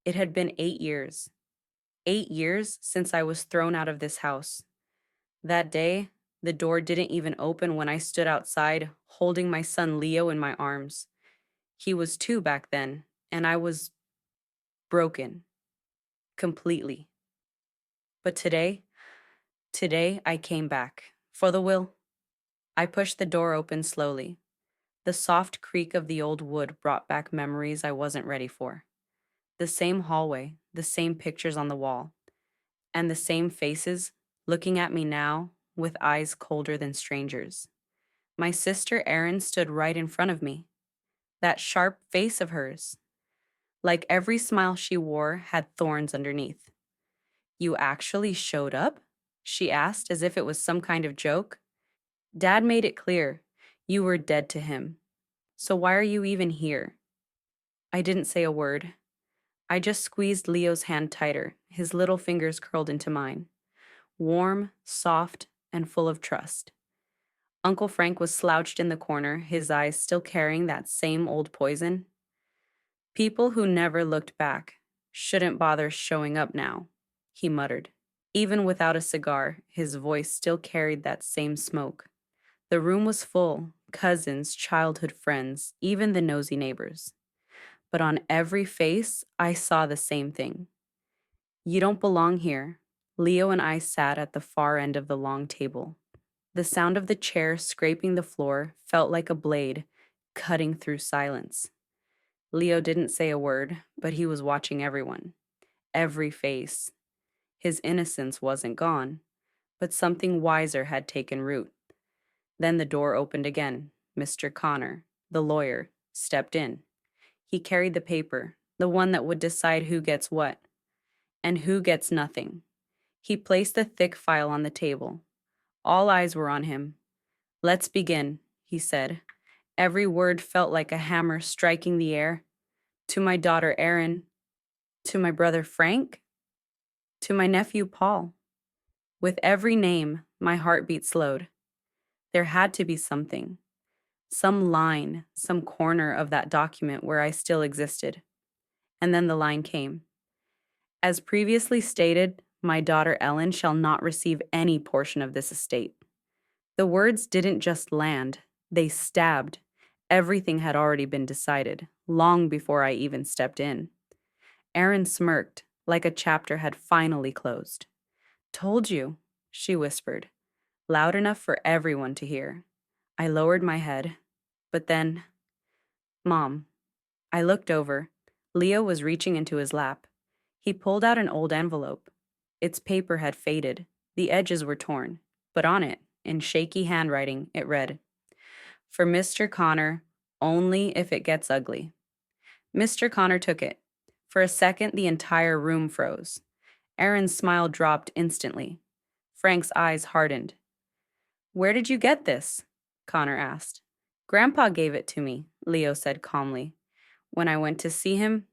It had been 8 years. 8 years since I was thrown out of this house. That day, the door didn't even open when I stood outside, holding my son Leo in my arms. He was 2 back then, and I was broken, completely. But today I came back. For the will. I pushed the door open slowly. The soft creak of the old wood brought back memories I wasn't ready for. The same hallway, the same pictures on the wall, and the same faces looking at me now with eyes colder than strangers. My sister Erin stood right in front of me. That sharp face of hers, like every smile she wore, had thorns underneath. "You actually showed up?" she asked as if it was some kind of joke. "Dad made it clear. You were dead to him. So why are you even here?" I didn't say a word. I just squeezed Leo's hand tighter, his little fingers curled into mine, warm, soft, and full of trust. Uncle Frank was slouched in the corner, his eyes still carrying that same old poison. "People who never looked back shouldn't bother showing up now," he muttered. Even without a cigar, his voice still carried that same smoke. The room was full, cousins, childhood friends, even the nosy neighbors. But on every face, I saw the same thing. "You don't belong here." Leo and I sat at the far end of the long table. The sound of the chair scraping the floor felt like a blade cutting through silence. Leo didn't say a word, but he was watching everyone, every face. His innocence wasn't gone, but something wiser had taken root. Then the door opened again. Mr. Connor, the lawyer, stepped in. He carried the paper, the one that would decide who gets what, and who gets nothing. He placed the thick file on the table. All eyes were on him. "Let's begin," he said. Every word felt like a hammer striking the air. "To my daughter Erin, to my brother Frank, to my nephew Paul." With every name, my heartbeat slowed. There had to be something, some line, some corner of that document where I still existed. And then the line came. "As previously stated, my daughter Ellen shall not receive any portion of this estate." The words didn't just land, they stabbed. Everything had already been decided, long before I even stepped in. Erin smirked, like a chapter had finally closed. "Told you," she whispered, loud enough for everyone to hear. I lowered my head. But then, "Mom." I looked over. Leo was reaching into his lap. He pulled out an old envelope. Its paper had faded. The edges were torn. But on it, in shaky handwriting, it read, "For Mr. Connor, only if it gets ugly." Mr. Connor took it. For a second, the entire room froze. Aaron's smile dropped instantly. Frank's eyes hardened. "Where did you get this?" Connor asked. "Grandpa gave it to me," Leo said calmly. "When I went to see him,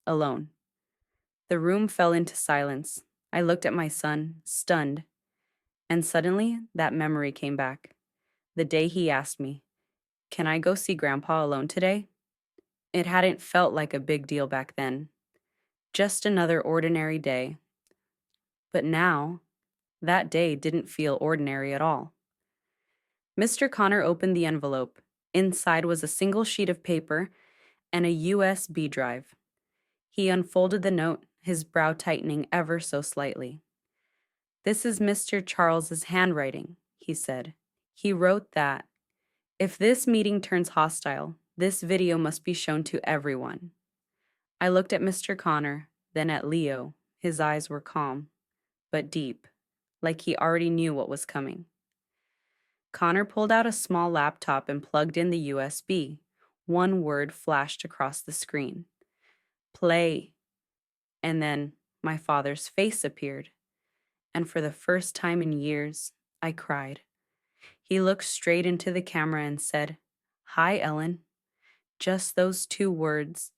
alone." The room fell into silence. I looked at my son, stunned. And suddenly, that memory came back. The day he asked me, "Can I go see Grandpa alone today?" It hadn't felt like a big deal back then. Just another ordinary day. But now, that day didn't feel ordinary at all. Mr. Connor opened the envelope. Inside was a single sheet of paper and a USB drive. He unfolded the note, his brow tightening ever so slightly. "This is Mr. Charles's handwriting," he said. "He wrote that if this meeting turns hostile, this video must be shown to everyone." I looked at Mr. Connor, then at Leo. His eyes were calm, but deep, like he already knew what was coming. Connor pulled out a small laptop and plugged in the USB. One word flashed across the screen. "Play." And then my father's face appeared. And for the first time in years, I cried. He looked straight into the camera and said, "Hi, Ellen." Just those 2 words,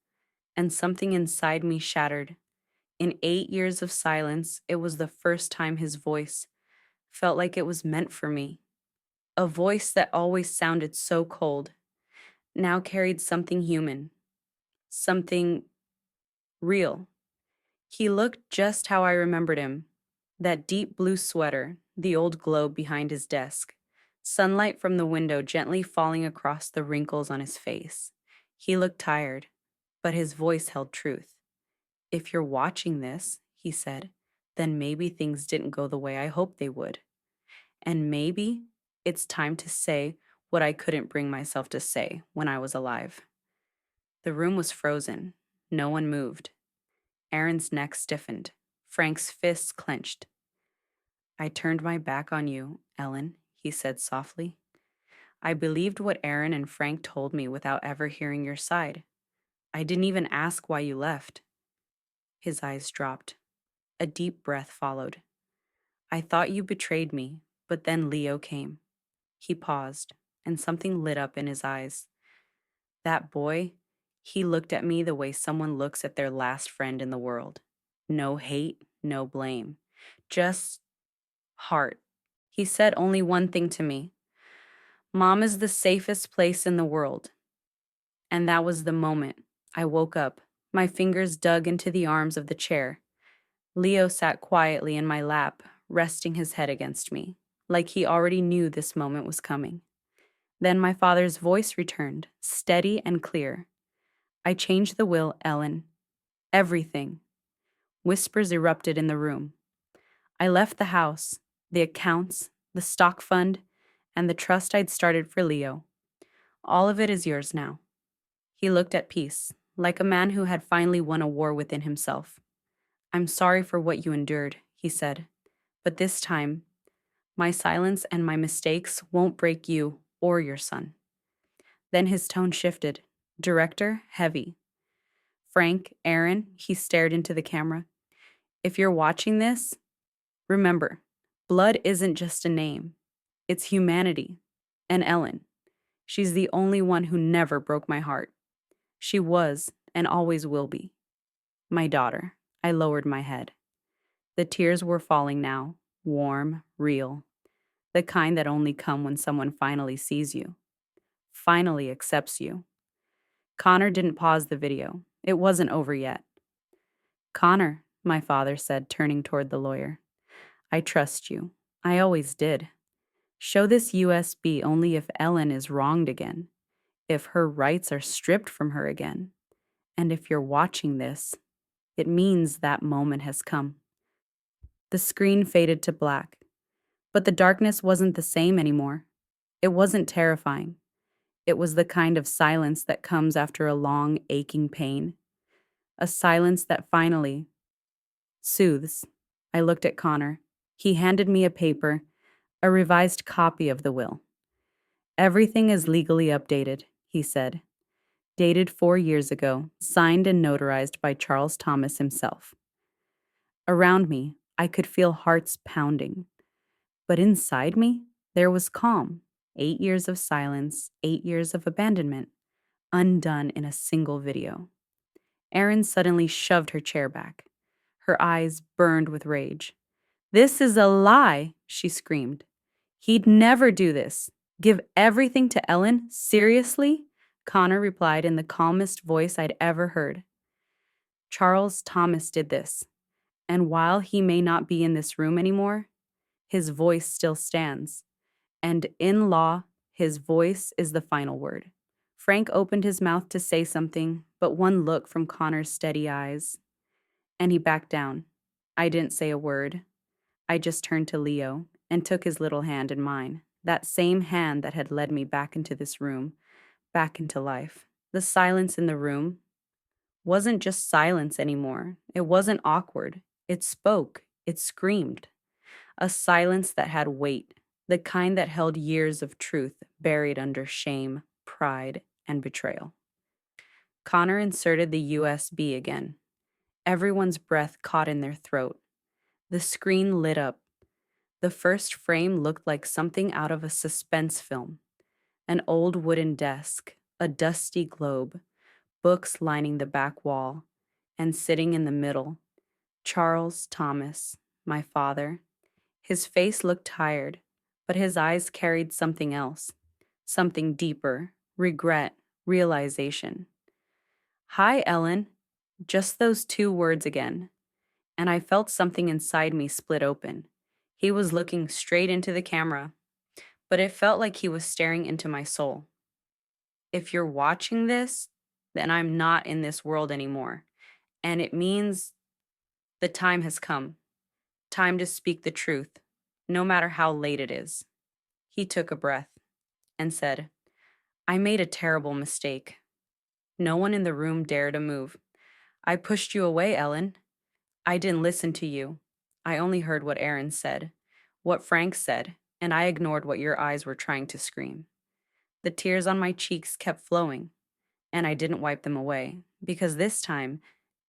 and something inside me shattered. In 8 years of silence, it was the first time his voice felt like it was meant for me. A voice that always sounded so cold, now carried something human, something real. He looked just how I remembered him. That deep blue sweater, the old globe behind his desk, sunlight from the window gently falling across the wrinkles on his face. He looked tired, but his voice held truth. "If you're watching this," he said, "then maybe things didn't go the way I hoped they would. And maybe it's time to say what I couldn't bring myself to say when I was alive." The room was frozen. No one moved. Aaron's neck stiffened. Frank's fists clenched. "I turned my back on you, Ellen," he said softly. "I believed what Aaron and Frank told me without ever hearing your side. I didn't even ask why you left." His eyes dropped. A deep breath followed. "I thought you betrayed me, but then Leo came." He paused, and something lit up in his eyes. "That boy, he looked at me the way someone looks at their last friend in the world. No hate, no blame. Just heart. He said only one thing to me: 'Mom is the safest place in the world.'" And that was the moment I woke up. My fingers dug into the arms of the chair. Leo sat quietly in my lap, resting his head against me, like he already knew this moment was coming. Then my father's voice returned, steady and clear. "I changed the will, Ellen. Everything." Whispers erupted in the room. "I left the house, the accounts, the stock fund, and the trust I'd started for Leo. All of it is yours now." He looked at peace, like a man who had finally won a war within himself. "I'm sorry for what you endured," he said, "but this time, my silence and my mistakes won't break you or your son." Then his tone shifted. Director, heavy. "Frank, Aaron," he stared into the camera, "if you're watching this, remember, blood isn't just a name. It's humanity. And Ellen, she's the only one who never broke my heart. She was and always will be. My daughter." I lowered my head. The tears were falling now, warm, real, the kind that only come when someone finally sees you, finally accepts you. Connor didn't pause the video. It wasn't over yet. "Connor," my father said, turning toward the lawyer, "I trust you. I always did. Show this USB only if Ellen is wronged again, if her rights are stripped from her again. And if you're watching this, it means that moment has come." The screen faded to black, but the darkness wasn't the same anymore. It wasn't terrifying. It was the kind of silence that comes after a long, aching pain. A silence that finally soothes. I looked at Connor. He handed me a paper, a revised copy of the will. "Everything is legally updated," he said. "Dated 4 years ago, signed and notarized by Charles Thomas himself." Around me, I could feel hearts pounding. But inside me, there was calm. 8 years of silence, 8 years of abandonment, undone in a single video. Erin suddenly shoved her chair back. Her eyes burned with rage. "This is a lie," she screamed. "He'd never do this. Give everything to Ellen? Seriously?" Connor replied in the calmest voice I'd ever heard. "Charles Thomas did this. And while he may not be in this room anymore, his voice still stands. And in law, his voice is the final word." Frank opened his mouth to say something, but one look from Connor's steady eyes, and he backed down. I didn't say a word. I just turned to Leo and took his little hand in mine, that same hand that had led me back into this room, back into life. The silence in the room wasn't just silence anymore. It wasn't awkward. It spoke. It screamed. A silence that had weight, the kind that held years of truth buried under shame, pride, and betrayal. Connor inserted the USB again. Everyone's breath caught in their throat. The screen lit up. The first frame looked like something out of a suspense film. An old wooden desk, a dusty globe, books lining the back wall, and sitting in the middle, Charles Thomas, my father. His face looked tired, but his eyes carried something else, something deeper: regret, realization. "Hi, Ellen." Just those 2 words again. and I felt something inside me split open. He was looking straight into the camera, but it felt like he was staring into my soul. If you're watching this, then I'm not in this world anymore, and it means the time has come. Time to speak the truth, no matter how late it is. He took a breath and said, I made a terrible mistake. No one in the room dared to move. I pushed you away, Ellen. I didn't listen to you. I only heard what Aaron said, what Frank said, and I ignored what your eyes were trying to scream. The tears on my cheeks kept flowing, and I didn't wipe them away, because this time,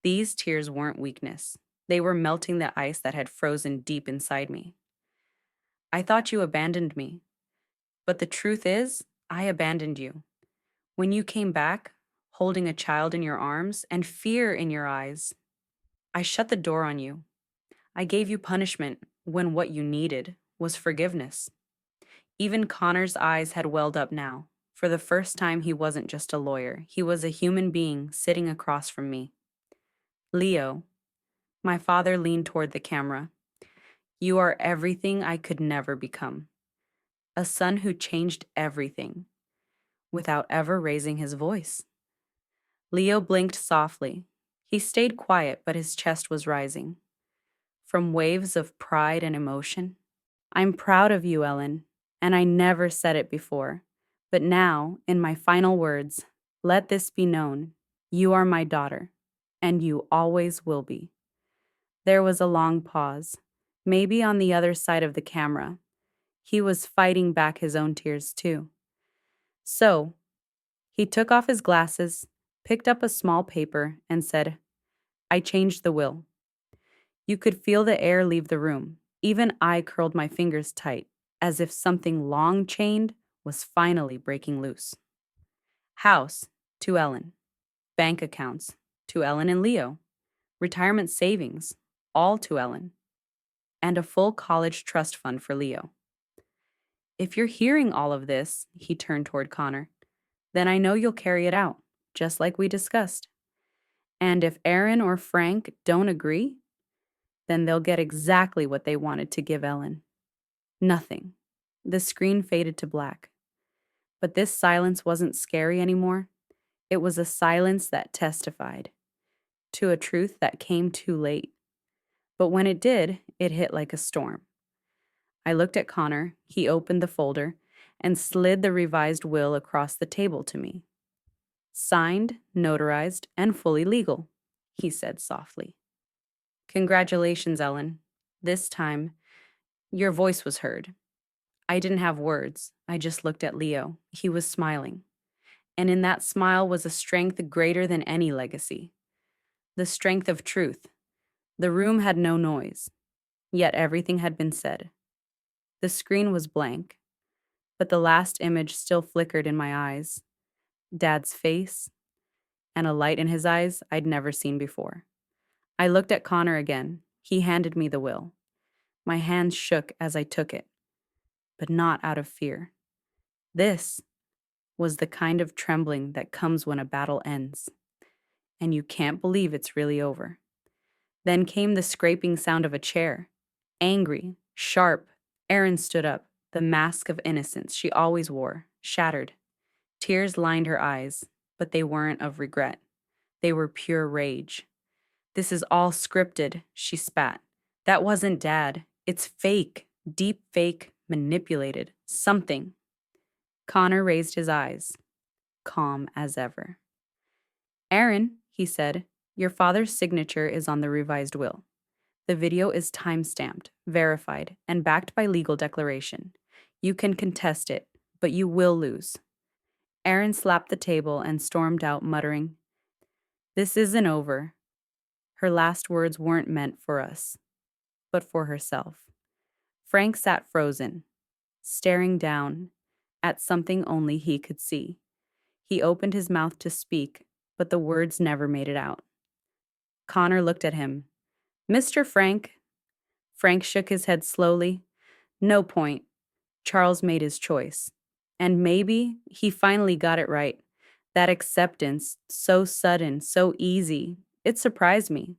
these tears weren't weakness. They were melting the ice that had frozen deep inside me. I thought you abandoned me, but the truth is, I abandoned you. When you came back, holding a child in your arms and fear in your eyes, I shut the door on you. I gave you punishment when what you needed was forgiveness. Even Connor's eyes had welled up now. For the first time, he wasn't just a lawyer, he was a human being sitting across from me. Leo, my father leaned toward the camera. You are everything I could never become. A son who changed everything without ever raising his voice. Leo blinked softly. He stayed quiet, but his chest was rising. From waves of pride and emotion. I'm proud of you, Ellen, and I never said it before. But now, in my final words, let this be known. You are my daughter, and you always will be. There was a long pause, maybe on the other side of the camera. He was fighting back his own tears, too. So, he took off his glasses, picked up a small paper, and said, I changed the will. You could feel the air leave the room. Even I curled my fingers tight, as if something long chained was finally breaking loose. House, to Ellen. Bank accounts, to Ellen and Leo. Retirement savings, all to Ellen. And a full college trust fund for Leo. If you're hearing all of this, he turned toward Connor, then I know you'll carry it out, just like we discussed. And if Aaron or Frank don't agree, then they'll get exactly what they wanted to give Ellen. Nothing. The screen faded to black. But this silence wasn't scary anymore. It was a silence that testified to a truth that came too late. But when it did, it hit like a storm. I looked at Connor. He opened the folder and slid the revised will across the table to me. Signed, notarized, and fully legal, he said softly. Congratulations, Ellen. This time, your voice was heard. I didn't have words. I just looked at Leo. He was smiling. And in that smile was a strength greater than any legacy. The strength of truth. The room had no noise, yet everything had been said. The screen was blank, but the last image still flickered in my eyes. Dad's face, and a light in his eyes I'd never seen before. I looked at Connor again. He handed me the will. My hands shook as I took it, but not out of fear. This was the kind of trembling that comes when a battle ends, and you can't believe it's really over. Then came the scraping sound of a chair. Angry, sharp, Erin stood up, the mask of innocence she always wore, shattered. Tears lined her eyes, but they weren't of regret. They were pure rage. This is all scripted, she spat. That wasn't Dad. It's fake, deep fake, manipulated, something. Connor raised his eyes, calm as ever. Aaron, he said, your father's signature is on the revised will. The video is time-stamped, verified, and backed by legal declaration. You can contest it, but you will lose. Aaron slapped the table and stormed out, muttering, This isn't over. Her last words weren't meant for us, but for herself. Frank sat frozen, staring down at something only he could see. He opened his mouth to speak, but the words never made it out. Connor looked at him. Mr. Frank. Frank shook his head slowly. No point. Charles made his choice. And maybe he finally got it right. That acceptance, so sudden, so easy, it surprised me.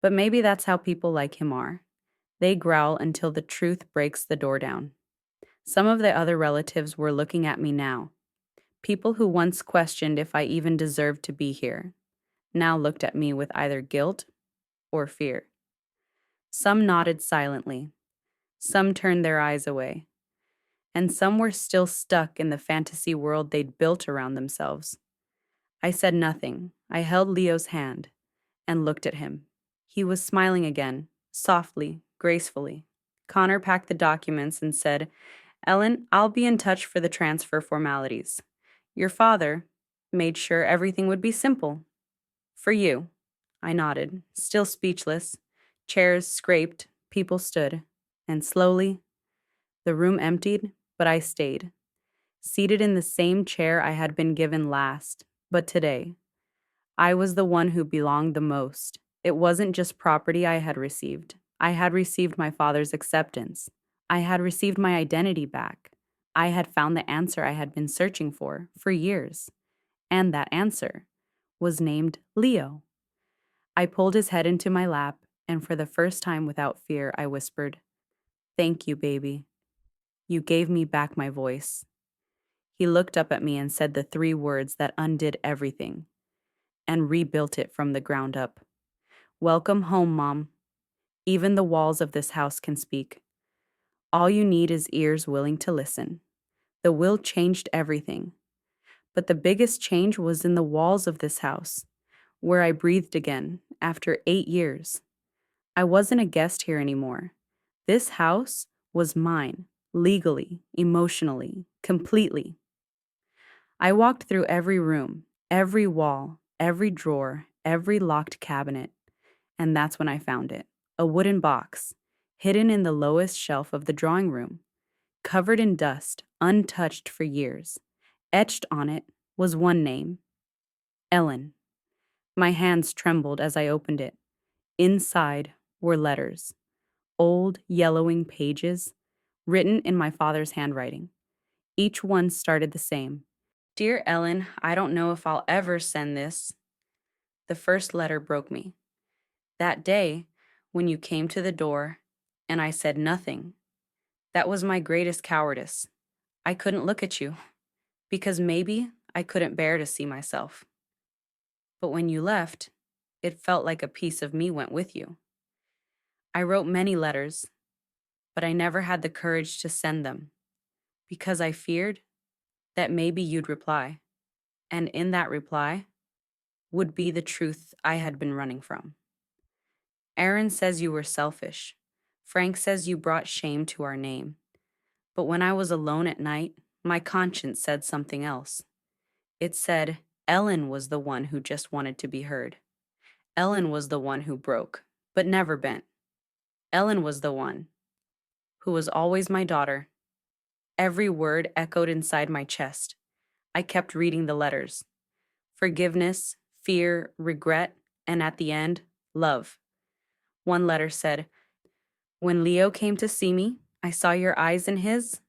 But maybe that's how people like him are. They growl until the truth breaks the door down. Some of the other relatives were looking at me now. People who once questioned if I even deserved to be here now looked at me with either guilt or fear. Some nodded silently, some turned their eyes away, and some were still stuck in the fantasy world they'd built around themselves. I said nothing. I held Leo's hand and looked at him. He was smiling again, softly, gracefully. Connor packed the documents and said, "Ellen, I'll be in touch for the transfer formalities. Your father made sure everything would be simple. For you." I nodded, still speechless. Chairs scraped, people stood, and slowly, the room emptied, but I stayed, seated in the same chair I had been given last. But today, I was the one who belonged the most. It wasn't just property I had received. I had received my father's acceptance. I had received my identity back. I had found the answer I had been searching for years. And that answer was named Leo. I pulled his head into my lap, and for the first time without fear, I whispered, "Thank you, baby. You gave me back my voice." He looked up at me and said the three words that undid everything and rebuilt it from the ground up. "Welcome home, Mom. Even the walls of this house can speak. All you need is ears willing to listen." The will changed everything. But the biggest change was in the walls of this house, where I breathed again after 8 years. I wasn't a guest here anymore. This house was mine, legally, emotionally, completely. I walked through every room, every wall, every drawer, every locked cabinet, and that's when I found it. A wooden box, hidden in the lowest shelf of the drawing room, covered in dust, untouched for years. Etched on it was one name, Ellen. My hands trembled as I opened it. Inside were letters, old, yellowing pages, written in my father's handwriting. Each one started the same. "Dear Ellen, I don't know if I'll ever send this." The first letter broke me. That day, when you came to the door and I said nothing, that was my greatest cowardice. I couldn't look at you because maybe I couldn't bear to see myself. But when you left, it felt like a piece of me went with you. I wrote many letters, but I never had the courage to send them because I feared that maybe you'd reply, and in that reply would be the truth I had been running from. Aaron says you were selfish. Frank says you brought shame to our name. But when I was alone at night, my conscience said something else. It said Ellen was the one who just wanted to be heard. Ellen was the one who broke, but never bent. Ellen was the one who was always my daughter. Every word echoed inside my chest. I kept reading the letters. Forgiveness, fear, regret, and at the end, love. One letter said, "When Leo came to see me, I saw your eyes in his.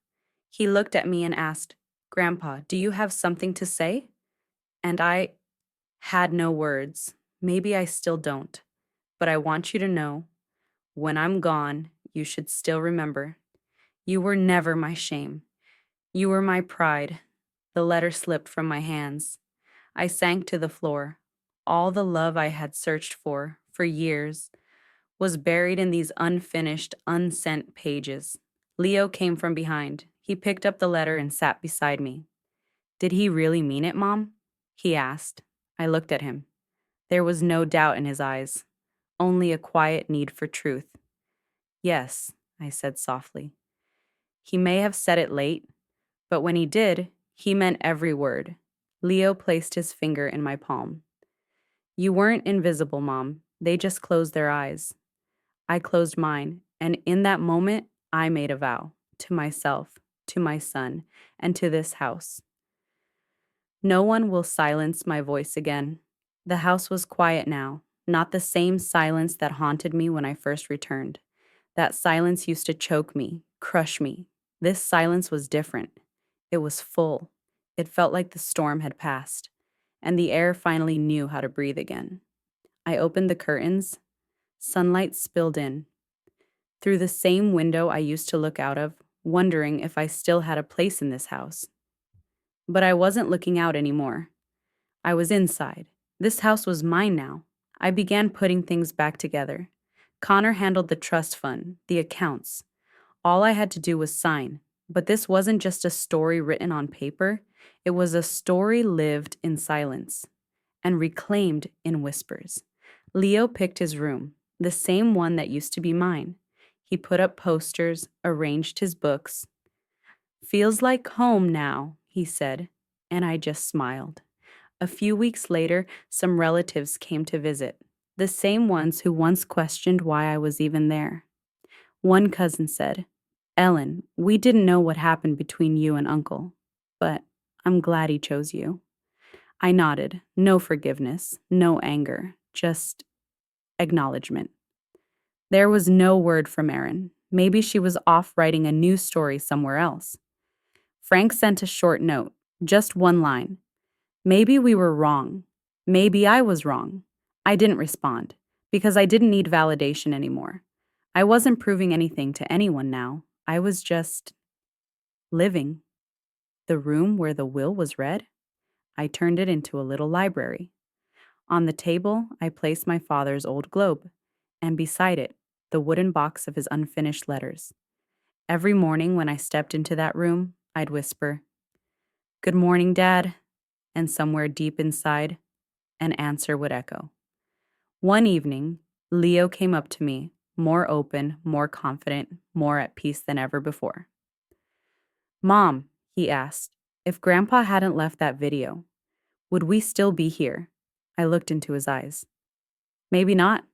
He looked at me and asked, 'Grandpa, do you have something to say?' And I had no words. Maybe I still don't. But I want you to know, when I'm gone, you should still remember. You were never my shame. You were my pride." The letter slipped from my hands. I sank to the floor. All the love I had searched for years, was buried in these unfinished, unsent pages. Leo came from behind. He picked up the letter and sat beside me. "Did he really mean it, Mom?" he asked. I looked at him. There was no doubt in his eyes, only a quiet need for truth. "Yes," I said softly. He may have said it late, but when he did, he meant every word. Leo placed his finger in my palm. "You weren't invisible, Mom. They just closed their eyes." I closed mine, and in that moment, I made a vow to myself, to my son, and to this house. No one will silence my voice again. The house was quiet now, not the same silence that haunted me when I first returned. That silence used to choke me, crush me. This silence was different. It was full. It felt like the storm had passed, and the air finally knew how to breathe again. I opened the curtains, Sunlight spilled in, through the same window I used to look out of, wondering if I still had a place in this house. But I wasn't looking out anymore. I was inside. This house was mine now. I began putting things back together. Connor handled the trust fund, the accounts. All I had to do was sign. But this wasn't just a story written on paper, it was a story lived in silence and reclaimed in whispers. Leo picked his room, the same one that used to be mine. He put up posters, arranged his books. "Feels like home now," he said, and I just smiled. A few weeks later, some relatives came to visit, the same ones who once questioned why I was even there. One cousin said, "Ellen, we didn't know what happened between you and Uncle, but I'm glad he chose you." I nodded. No forgiveness, no anger, just acknowledgement. There was no word from Erin. Maybe she was off writing a new story somewhere else. Frank sent a short note, just one line. "Maybe we were wrong. Maybe I was wrong." I didn't respond, because I didn't need validation anymore. I wasn't proving anything to anyone now. I was just living. The room where the will was read? I turned it into a little library. On the table, I placed my father's old globe, and beside it, the wooden box of his unfinished letters. Every morning when I stepped into that room, I'd whisper, "Good morning, Dad," and somewhere deep inside, an answer would echo. One evening, Leo came up to me, more open, more confident, more at peace than ever before. "Mom," he asked, "if Grandpa hadn't left that video, would we still be here?" I looked into his eyes. "Maybe not.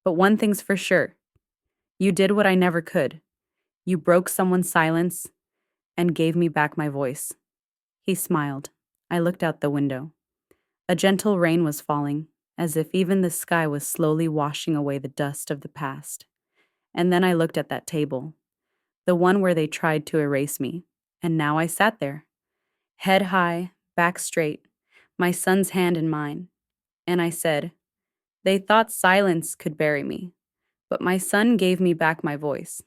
But one thing's for sure. You did what I never could. You broke someone's silence and gave me back my voice." He smiled. I looked out the window. A gentle rain was falling, as if even the sky was slowly washing away the dust of the past. And then I looked at that table, the one where they tried to erase me, and now I sat there, head high, back straight, my son's hand in mine. And I said, "They thought silence could bury me, but my son gave me back my voice.